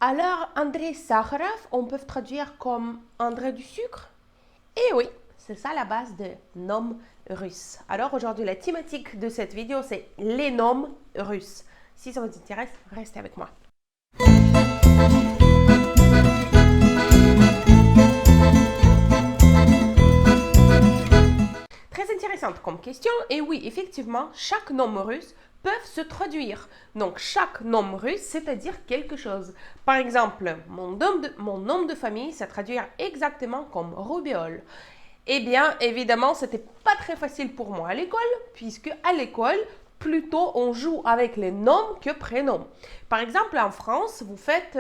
Alors, Andrei Sakharov, on peut traduire comme André du sucre? Eh oui, c'est ça la base de noms russes. Alors aujourd'hui, la thématique de cette vidéo, c'est les noms russes. Si ça vous intéresse, restez avec moi. Très intéressante comme question. Et oui, effectivement, chaque nom russe peut se traduire. Donc, chaque nom russe, c'est-à-dire quelque chose. Par exemple, mon nom de famille, ça traduit exactement comme Rubiol. Eh bien, évidemment, c'était pas très facile pour moi à l'école, puisque à l'école, plutôt on joue avec les noms que prénoms. Par exemple, en France, vous faites,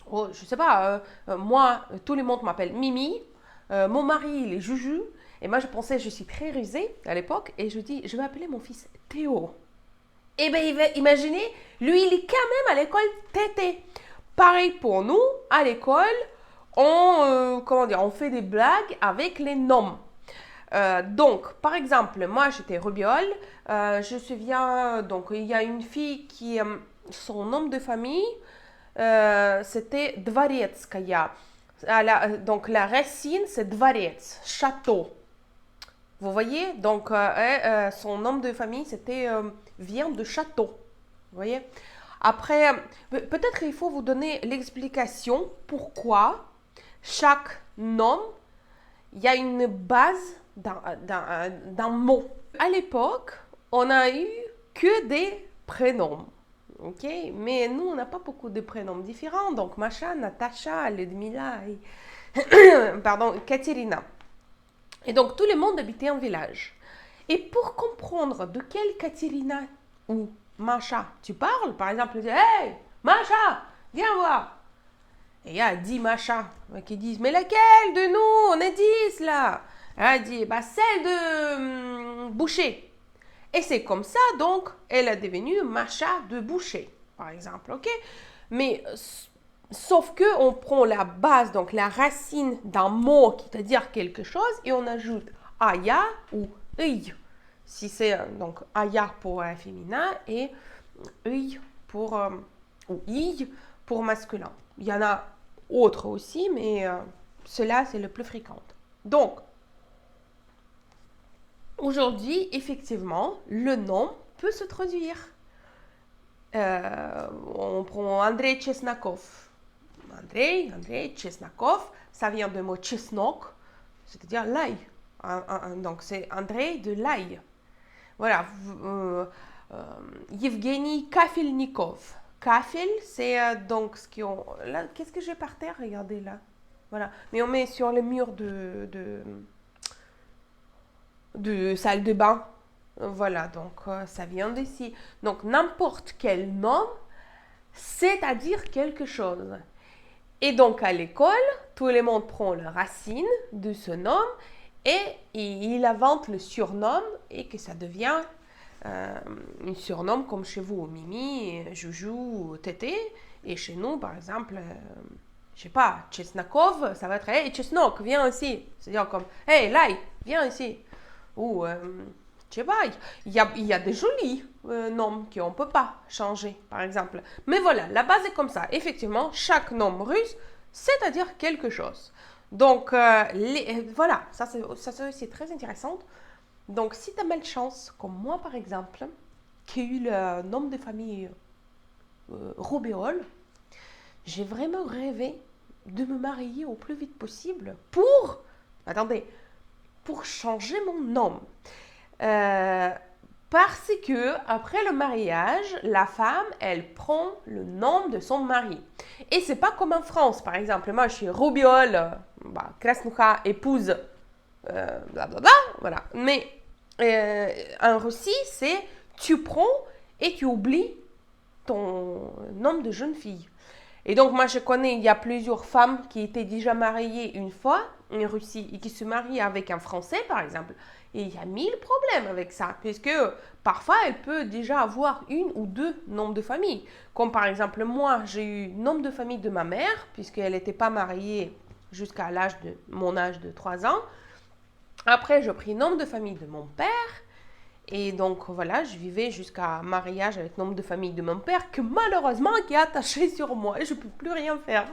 je sais pas, moi, tout le monde m'appelle Mimi, mon mari, il est Juju, et moi je pensais, je suis très rusée à l'époque, et je dis, je vais appeler mon fils Théo. Eh bien, imaginez, lui, il est quand même à l'école Tété. Pareil pour nous, à l'école, on fait des blagues avec les noms. Donc, par exemple, moi j'étais Rubiol. Je me souviens, donc il y a une fille qui, son nom de famille, c'était Dvaretskaya. Donc la racine c'est Dvarets, château. Vous voyez, donc son nom de famille c'était vient de château. Vous voyez. Après, peut-être il faut vous donner l'explication pourquoi chaque nom, il y a une base d'un mot. À l'époque, on n'a eu que des prénoms. Ok, mais nous, on n'a pas beaucoup de prénoms différents. Donc, Masha, Natacha, Ludmila, pardon, Katerina. Et donc, tout le monde habitait en village. Et pour comprendre de quelle Katerina ou Masha tu parles, par exemple, tu dis, hey, Masha, viens voir. Et il y a 10 machins qui disent, mais laquelle de nous? On est 10 là. Elle dit, bah celle de Boucher. Et c'est comme ça, donc, elle est devenue Macha de Boucher, par exemple, ok? Mais, sauf que on prend la base, donc la racine d'un mot qui veut dire quelque chose, et on ajoute Aya ou Ey. Si c'est, donc, Aya pour féminin, et Ey pour, ou I pour masculin. Il y en a autres aussi, mais cela, c'est le plus fréquent. Donc, aujourd'hui, effectivement, le nom peut se traduire. On prend Andrei Chesnakov. Andrei Chesnakov, ça vient du mot chesnok, c'est-à-dire l'ail. Donc, c'est Andrei de l'ail. Voilà. Yevgeny Kafelnikov. Kafel, c'est donc ce qu'on... Là, qu'est-ce que j'ai par terre? Regardez là. Voilà. Mais on met sur le mur de salle de bain. Voilà, donc ça vient d'ici. Donc n'importe quel nom, c'est-à-dire quelque chose. Et donc à l'école, tout le monde prend la racine de ce nom et il invente le surnom et que ça devient un surnom comme chez vous, Mimi, Joujou, Tété. Et chez nous, par exemple, je sais pas, Chesnakov, ça va être hey, Chesnok, viens ici. C'est-à-dire comme hey, Lai, viens ici. Ou, je sais pas, il y a des jolis noms qu'on ne peut pas changer, par exemple. Mais voilà, la base est comme ça. Effectivement, chaque nom russe, c'est-à-dire quelque chose. Donc, voilà, ça c'est aussi très intéressant. Donc, si tu as malchance, comme moi par exemple, qui ai eu le nom de famille Robéol, j'ai vraiment rêvé de me marier au plus vite possible pour changer mon nom. Parce que après le mariage, la femme, elle prend le nom de son mari. Et c'est pas comme en France, par exemple. Moi, je suis Rubiol, Krasnoucha, épouse, blablabla, voilà. Mais en Russie, c'est tu prends et tu oublies ton nom de jeune fille. Et donc, moi, je connais, il y a plusieurs femmes qui étaient déjà mariées une fois en Russie et qui se marient avec un Français, par exemple. Et il y a 1000 problèmes avec ça, puisque parfois, elle peut déjà avoir une ou deux noms de famille. Comme par exemple, moi, j'ai eu nom de famille de ma mère, puisqu'elle n'était pas mariée jusqu'à mon âge de 3 ans. Après, j'ai pris nom de famille de mon père. Et donc voilà, je vivais jusqu'à mariage avec le nom de famille de mon père que malheureusement qui est attaché sur moi et je ne peux plus rien faire.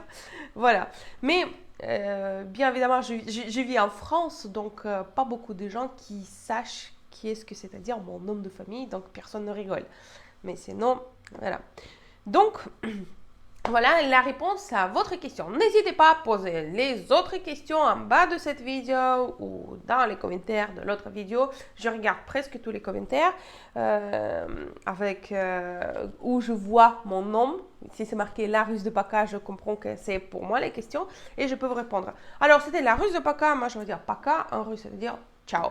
Voilà. Mais bien évidemment, je vis en France, donc pas beaucoup de gens qui sachent qui est-ce que c'est-à-dire mon nom de famille, donc personne ne rigole. Mais sinon, voilà. Donc, voilà la réponse à votre question. N'hésitez pas à poser les autres questions en bas de cette vidéo ou dans les commentaires de l'autre vidéo. Je regarde presque tous les commentaires où je vois mon nom. Si c'est marqué la Russe de Paca, je comprends que c'est pour moi les questions et je peux vous répondre. Alors, c'était la Russe de Paca. Moi, je veux dire Paca. En russe, ça veut dire ciao.